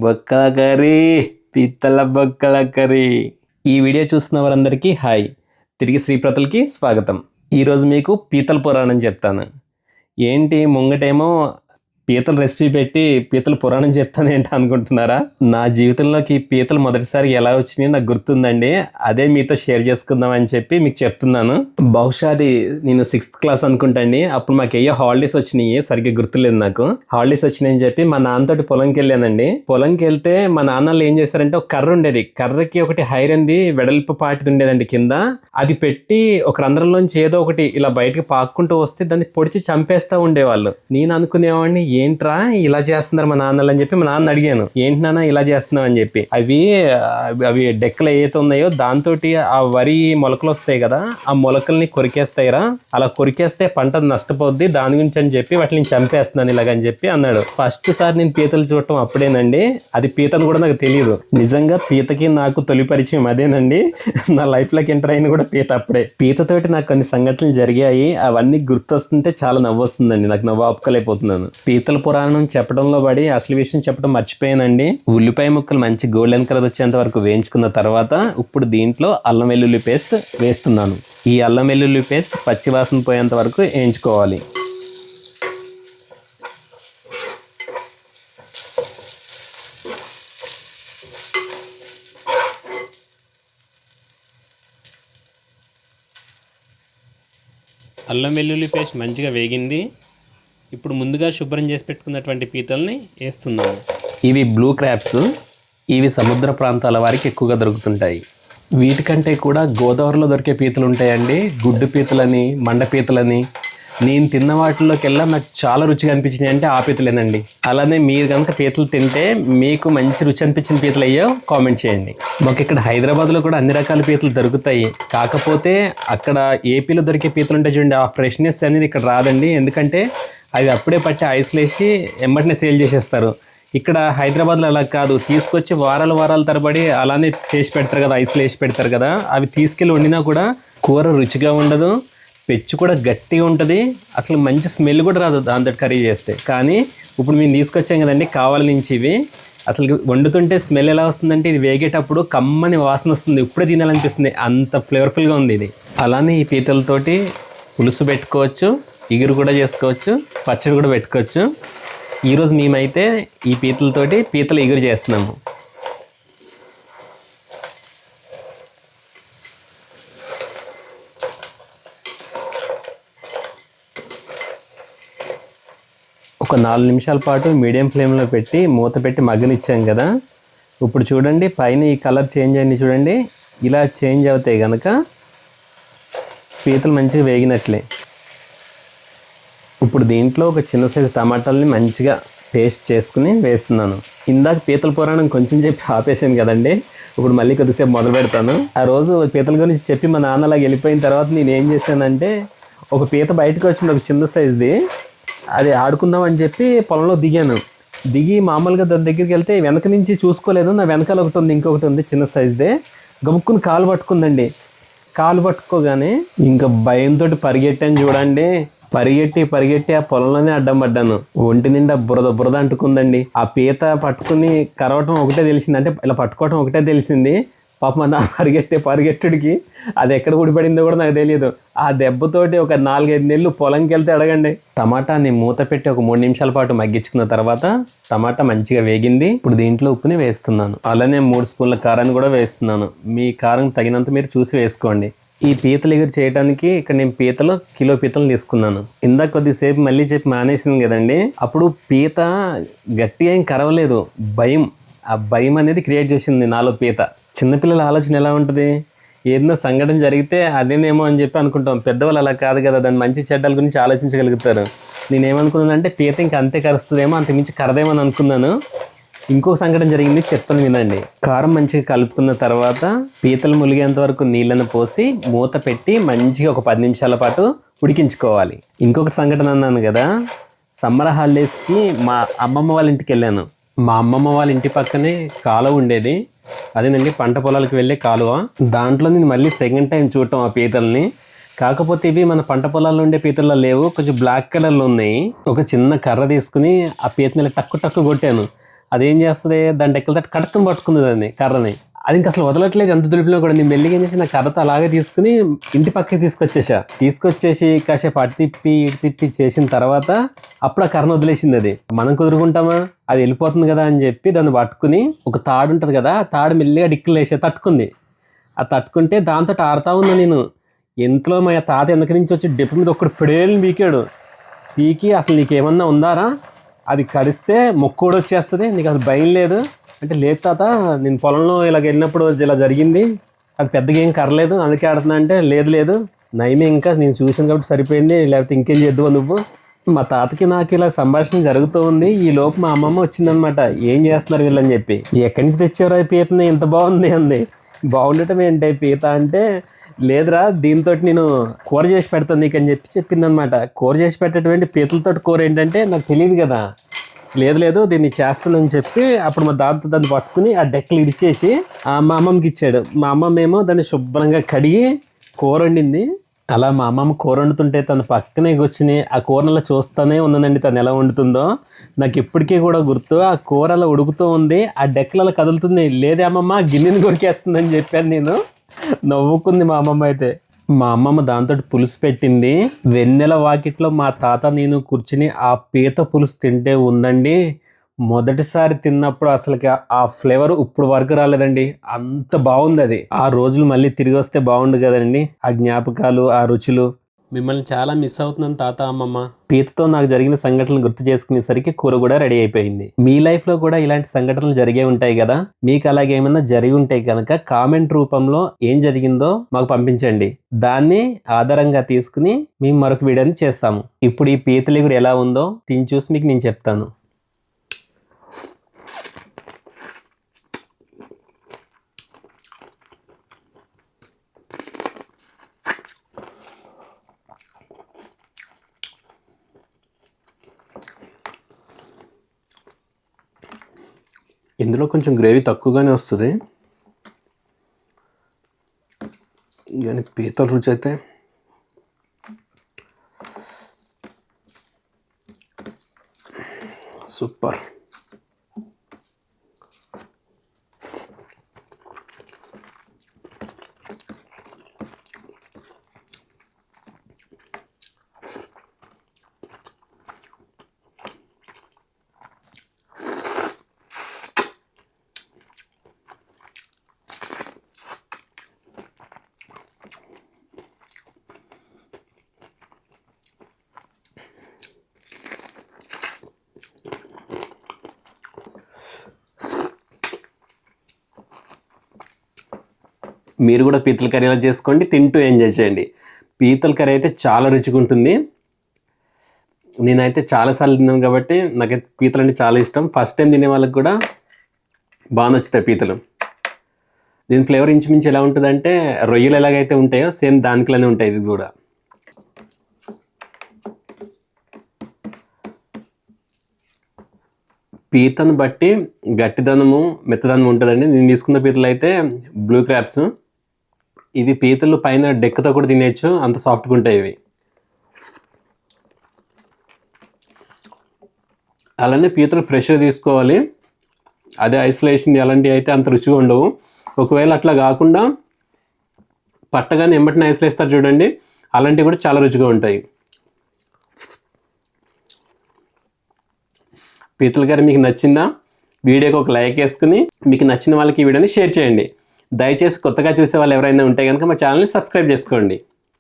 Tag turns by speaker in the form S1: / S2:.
S1: బొక్కల కర్రీ, పీతల బొక్కల కర్రీ. ఈ వీడియో చూస్తున్న వారందరికీ హాయ్. తిరిగి శ్రీప్రతలకి స్వాగతం. ఈరోజు మీకు పీతల పురాణం చెప్తాను. ఏంటి ముంగటేమో పీతల రెసిపీ పెట్టి పీతల పురాణం చెప్తాను ఏంటి అనుకుంటున్నారా? నా జీవితంలోకి పీతలు మొదటిసారి ఎలా వచ్చినాయో నాకు గుర్తుందండి. అదే మీతో షేర్ చేసుకుందాం అని చెప్పి మీకు చెప్తున్నాను. బహుశా అది నేను 6th క్లాస్ అనుకుంటాండి. అప్పుడు మాకు ఏయో హాలిడేస్ వచ్చినాయి, సరిగ్గా గుర్తులేదు నాకు. హాలిడేస్ వచ్చినాయని చెప్పి మా నాన్నతోటి పొలంకి వెళ్ళానండి. పొలంకి వెళ్తే మా నాన్నలు ఏం చేశారంటే ఒక కర్ర ఉండేది, కర్రకి ఒకటి హైరంది వెడల్పు పాటిది ఉండేదండి కింద. అది పెట్టి ఒక రంధ్రంలోంచి ఏదో ఒకటి ఇలా బయటకు పాక్కుంటూ వస్తే దాన్ని పొడిచి చంపేస్తా ఉండేవాళ్ళు. నేను అనుకునేవాడిని ఏంట్రా ఇలా చేస్తున్నారు మా నాన్నలు అని చెప్పి మా నాన్న అడిగాను, ఏంటి నాన్న ఇలా చేస్తున్నావు అని చెప్పి. అవి డెక్కలు ఏవైతే ఉన్నాయో దాంతో ఆ వరి మొలకలు వస్తాయి కదా, ఆ మొలకల్ని కొరికేస్తాయిరా, అలా కొరికేస్తే పంట నష్టపోద్ది, దాని గురించి అని చెప్పి వాటిని చంపేస్తున్నాను ఇలాగని చెప్పి అన్నాడు. ఫస్ట్ సారి నేను పీతలు చూడటం అప్పుడేనండి. అది పీతను కూడా నాకు తెలియదు. నిజంగా పీతకి నాకు తొలి పరిచయం అదేనండి. నా లైఫ్ లోకి ఎంటర్ అయిన కూడా పీత అప్పుడే. పీతతోటి నాకు కొన్ని సంఘటనలు జరిగాయి, అవన్నీ గుర్తొస్తుంటే చాలా నవ్వు వస్తుందండి. నాకు నవ్వు ఆపుకోలేకపోతున్నాను. పీతల పురాణం చెప్పడంలో పడి అసలు విషయం చెప్పడం మర్చిపోయానండి. ఉల్లిపాయ ముక్కలు మంచి గోల్డెన్ కలర్ వచ్చేంత వరకు వేయించుకున్న తర్వాత ఇప్పుడు దీంట్లో అల్లం వెల్లుల్లి పేస్ట్ వేస్తున్నాను. ఈ అల్లం వెల్లుల్లి పేస్ట్ పచ్చి వాసన పోయేంత వరకు వేయించుకోవాలి. అల్లం వెల్లుల్లి పేస్ట్ మంచిగా వేగింది. ఇప్పుడు ముందుగా శుభ్రం చేసి పెట్టుకున్నటువంటి పీతల్ని వేస్తున్నాము. ఇవి బ్లూ క్రాబ్స్. ఇవి సముద్ర ప్రాంతాల వారికి ఎక్కువగా దొరుకుతుంటాయి. వీటికంటే కూడా గోదావరిలో దొరికే పీతలు ఉంటాయండి, గుడ్డు పీతలని, మండ పీతలని. నేను తిన్న వాటిలోకెల్లా నాకు చాలా రుచిగా అనిపించినాయి అంటే ఆ పీతలేనండి. అలానే మీరు కనుక పీతలు తింటే మీకు మంచి రుచి అనిపించిన పీతలు అయ్యో కామెంట్ చేయండి. మాకు ఇక్కడ హైదరాబాద్లో కూడా అన్ని రకాల పీతలు దొరుకుతాయి. కాకపోతే అక్కడ ఏపీలో దొరికే పీతలు ఉంటాయి చూడండి, ఆ ఫ్రెష్నెస్ అనేది ఇక్కడ రాదండి. ఎందుకంటే అవి అప్పుడే పట్టి ఐస్లో వేసి ఎంబటినే సేల్ చేసేస్తారు. ఇక్కడ హైదరాబాద్లో అలా కాదు, తీసుకొచ్చి వారాల తరబడి అలానే చేసి పెడతారు కదా, ఐస్లో వేసి పెడతారు కదా. అవి తీసుకెళ్ళి వండినా కూడా కూర రుచిగా ఉండదు, పెచ్చు కూడా గట్టిగా ఉంటుంది, అసలు మంచి స్మెల్ కూడా రాదు దాంతో కర్రీ చేస్తే. కానీ ఇప్పుడు మేము తీసుకొచ్చాం కదండి కావాల నుంచి, ఇవి అసలు వండుతుంటే స్మెల్ ఎలా వస్తుందంటే ఇది వేగేటప్పుడు కమ్మని వాసన వస్తుంది, ఇప్పుడే తినాలనిపిస్తుంది, అంత ఫ్లేవర్ఫుల్గా ఉంది ఇది. అలానే ఈ పీతలతోటి పులుసు పెట్టుకోవచ్చు, ఇగురు కూడా చేసుకోవచ్చు, పచ్చడి కూడా పెట్టుకోవచ్చు. ఈరోజు మేమైతే ఈ పీతలతోటి పీతల ఇగురు చేస్తున్నాము. ఒక 4 నిమిషాల పాటు మీడియం ఫ్లేమ్లో పెట్టి మూత పెట్టి మగ్గనిచ్చాం కదా. ఇప్పుడు చూడండి పైన ఈ కలర్ చేంజ్ అయింది చూడండి. ఇలా చేంజ్ అవుతాయి కనుక పీతలు మంచిగా వేగినట్లే. ఇప్పుడు దీంట్లో ఒక చిన్న సైజు టమాటాలని మంచిగా పేస్ట్ చేసుకుని వేస్తున్నాను. ఇందాక పీతల పురాణం కొంచెం చెప్పి ఆపేసాను కదండి, ఇప్పుడు మళ్ళీ కొద్దిసేపు మొదలు పెడతాను. ఆ రోజు పీతల గురించి చెప్పి మా నాన్న అలాగ వెళ్ళిపోయిన తర్వాత నేను ఏం చేశానంటే, ఒక పీత బయటకు వచ్చింది ఒక చిన్న సైజుది, అది ఆడుకుందాం అని చెప్పి పొలంలో దిగి మామూలుగా దాని దగ్గరికి వెళ్తే వెనక నుంచి చూసుకోలేదు, నా వెనకాల ఒకటి ఉంది, ఇంకొకటి ఉంది చిన్న సైజుదే. గముక్కుని కాలు పట్టుకుందండి. కాలు పట్టుకోగానే ఇంకా భయంతో పరిగెట్టాను చూడండి. పరిగెట్టి ఆ పొలంలోనే అడ్డం పడ్డాను. ఒంటి నిండా బురద అంటుకుందండి. ఆ పీత పట్టుకుని కరవటం ఒకటే తెలిసింది, అంటే ఇలా పట్టుకోవటం ఒకటే తెలిసింది. పాపం నా పరిగెట్టుడికి అది ఎక్కడ ఊడిపడిందో కూడా నాకు తెలియదు. ఆ దెబ్బతోటి ఒక 4-5 నెలలు పొలంకి వెళ్తే అడగండి. టమాటాని మూత పెట్టి ఒక 3 నిమిషాల పాటు మగ్గించుకున్న తర్వాత టమాటా మంచిగా వేగింది. ఇప్పుడు దీంట్లో ఉప్పుని వేస్తున్నాను. అలానే 3 స్పూన్ల కారాన్ని కూడా వేస్తున్నాను. మీ కారం తగినంత మీరు చూసి వేసుకోండి. ఈ పీతలు ఎగురు చేయడానికి ఇక్కడ నేను కిలో పీతలు తీసుకున్నాను. ఇందాక కొద్దిసేపు మళ్ళీ చెప్పి మానేసింది కదండి, అప్పుడు పీత గట్టిగా ఏం కరవలేదు, ఆ భయం అనేది క్రియేట్ చేసింది నాలో పీత. చిన్నపిల్లల ఆలోచన ఎలా ఉంటుంది, ఏదైనా సంఘటన జరిగితే అదేనేమో అని చెప్పి అనుకుంటాం. పెద్దవాళ్ళు అలా కాదు కదా, దాని మంచి చెడ్డల గురించి ఆలోచించగలుగుతారు. నేనేమనుకున్నానంటే పీత ఇంకా అంతే కరుస్తుందేమో, అంతకుమించి కరదేమో అని అనుకున్నాను. ఇంకొక సంఘటన జరిగింది, చెప్తాను వినండి. కారం మంచిగా కలుపుకున్న తర్వాత పీతలు ములిగేంత వరకు నీళ్ళను పోసి మూత పెట్టి మంచిగా ఒక 10 నిమిషాల పాటు ఉడికించుకోవాలి. ఇంకొకటి సంఘటన అన్నాను కదా, సమ్మర్ హాలిడేస్కి మా అమ్మమ్మ వాళ్ళ ఇంటికి వెళ్ళాను. మా అమ్మమ్మ వాళ్ళ ఇంటి పక్కనే కాలువ ఉండేది, అదేనండి పంట పొలాలకు వెళ్ళే కాలువ. దాంట్లో నేను మళ్ళీ సెకండ్ టైం చూడటం ఆ పీతల్ని. కాకపోతే ఇవి మన పంట పొలాల్లో ఉండే పీతల్లో లేవు, కొంచెం బ్లాక్ కలర్లో ఉన్నాయి. ఒక చిన్న కర్ర తీసుకుని ఆ పీతని టక్కు కొట్టాను. అదేం చేస్తుంది, దాని డెక్కల తట్టు కడతం పట్టుకుంది దాన్ని కర్రని. అది ఇంకా అసలు వదలట్లేదు, ఎంత దులిపినా కూడా. నేను మెల్లిగా ఏం చేసి నా కర్రతో అలాగే తీసుకుని ఇంటి పక్కకి తీసుకొచ్చేసి కాసేపు అటు తిప్పి ఇటు తిప్పి చేసిన తర్వాత అప్పుడు ఆ కర్రను వదిలేసింది. అది మనం కుదురుకుంటామా, అది వెళ్ళిపోతుంది కదా అని చెప్పి దాన్ని పట్టుకుని ఒక తాడు ఉంటుంది కదా, ఆ తాడు మెల్లిగా డిక్కులు వేసే తట్టుకుంది. ఆ తట్టుకుంటే దాంతో ఆడుతా ఉన్నా నేను. ఎంతలో మా తాత వెనక నుంచి వచ్చి డెప్పు మీద ఒక్కడు పిడేలు పీకాడు. పీకి అసలు నీకేమన్నా ఉందారా, అది కడిస్తే మొక్కు కూడా వచ్చేస్తుంది, నీకు అసలు భయం లేదు అంటే, లేదు తాత నేను పొలంలో ఇలాగ వెళ్ళినప్పుడు ఇలా జరిగింది, అది పెద్దగా ఏం కర్రలేదు అందుకే ఆడుతున్నా అంటే, లేదు నయమే ఇంకా నేను చూసాను కాబట్టి సరిపోయింది, లేకపోతే ఇంకేం చేద్దావు నువ్వు. మా తాతకి నాకు ఇలా సంభాషణ జరుగుతూ ఉంది. ఈ లోపు మా అమ్మమ్మ వచ్చిందనమాట. ఏం చేస్తున్నారు వీళ్ళని చెప్పి. ఎక్కడి నుంచి తెచ్చారు అది పీతని, ఇంత బాగుంది అంది. బాగుండటం ఏంటి పీత అంటే, లేదురా దీంతో నేను కూర చేసి పెడతాను నీకు అని చెప్పిందనమాట. కూర చేసి పెట్టేటువంటి పీతలతో కూర ఏంటంటే నాకు తెలియదు కదా. లేదు దీన్ని చేస్తానని చెప్పి అప్పుడు మా దాంతో దాన్ని పట్టుకుని ఆ డెక్కలు ఇరిచేసి మా అమ్మమ్మకి ఇచ్చాడు. మా అమ్మమ్మ ఏమో దాన్ని శుభ్రంగా కడిగి కూర వండింది. అలా మా అమ్మమ్మ కూర వండుతుంటే తన పక్కనే కూర్చుని ఆ కూరలో చూస్తూనే ఉందండి తను ఎలా వండుతుందో. నాకు ఇప్పటికీ కూడా గుర్తు, ఆ కూర అలా ఉడుకుతూ ఉంది, ఆ డెక్కలలో కదులుతుంది. లేదే అమ్మమ్మ గిన్నెని కొరికేస్తుందని చెప్పాను నేను. నవ్వుకుంది మా అమ్మమ్మ అయితే. మా అమ్మమ్మ దాంతో పులుసు పెట్టింది. వెన్నెల వాకిట్లో మా తాత నేను కూర్చుని ఆ పీత పులుసు తింటే ఉందండి, మొదటిసారి తిన్నప్పుడు అసలుకి ఆ ఫ్లేవర్ ఇప్పుడు వరకు రాలేదండి. అంత బాగుంది అది. ఆ రోజులు మళ్ళీ తిరిగి వస్తే బాగుండు కదండి. ఆ జ్ఞాపకాలు, ఆ రుచులు. మిమ్మల్ని చాలా మిస్ అవుతున్నాను తాత అమ్మమ్మ. పీతతో నాకు జరిగిన సంఘటనలు గుర్తు చేసుకునేసరికి కూర కూడా రెడీ అయిపోయింది. మీ లైఫ్లో కూడా ఇలాంటి సంఘటనలు జరిగే ఉంటాయి కదా. మీకు అలాగేమైనా జరిగి ఉంటే కనుక కామెంట్ రూపంలో ఏం జరిగిందో మాకు పంపించండి. దాన్ని ఆధారంగా తీసుకుని మేము మరొక వీడియోని చేస్తాము. ఇప్పుడు ఈ పీతలు కూడా ఎలా ఉందో తిని చూసి మీకు నేను చెప్తాను. ఇందులో కొంచెం గ్రేవీ తక్కువగానే వస్తుంది, కానీ పీతల రుచి అయితే సూపర్. మీరు కూడా పీతల కర్రీ ఎలా చేసుకోండి, తింటూ ఎంజాయ్ చేయండి. పీతల కర్రీ అయితే చాలా రుచిగా ఉంటుంది. నేనైతే చాలాసార్లు తిన్నాను కాబట్టి నాకైతే పీతలు అంటే చాలా ఇష్టం. ఫస్ట్ టైం తినే వాళ్ళకి కూడా బాగా నచ్చుతాయి పీతలు. దీని ఫ్లేవర్ ఇంచుమించు ఎలా ఉంటుందంటే రొయ్యలు ఎలాగైతే ఉంటాయో సేమ్ దానికిలానే ఉంటాయి ఇది కూడా. పీతను బట్టి గట్టిదనము మెత్తదనము ఉంటుందండి. నేను తీసుకున్న పీతలు అయితే బ్లూ క్రాబ్స్. ఇవి పీతలు పైన డెక్కతో కూడా తినేయచ్చు, అంత సాఫ్ట్గా ఉంటాయి ఇవి. అలానే పీతలు ఫ్రెష్గా తీసుకోవాలి. అదే ఐస్లో వేసింది అలాంటివి అయితే అంత రుచిగా ఉండవు. ఒకవేళ అట్లా కాకుండా పట్టగానే ఎంబటిన ఐస్లో వేస్తారు చూడండి, అలాంటివి కూడా చాలా రుచిగా ఉంటాయి. పీతల కర్రీ మీకు నచ్చిందా? వీడియోకి ఒక లైక్ వేసుకుని మీకు నచ్చిన వాళ్ళకి ఈ వీడియోని షేర్ చేయండి. దయచేసి కొత్తగా చూసే వాళ్ళు ఎవరైనా ఉంటే కనుక మా ఛానల్ని సబ్స్క్రైబ్ చేసుకోండి.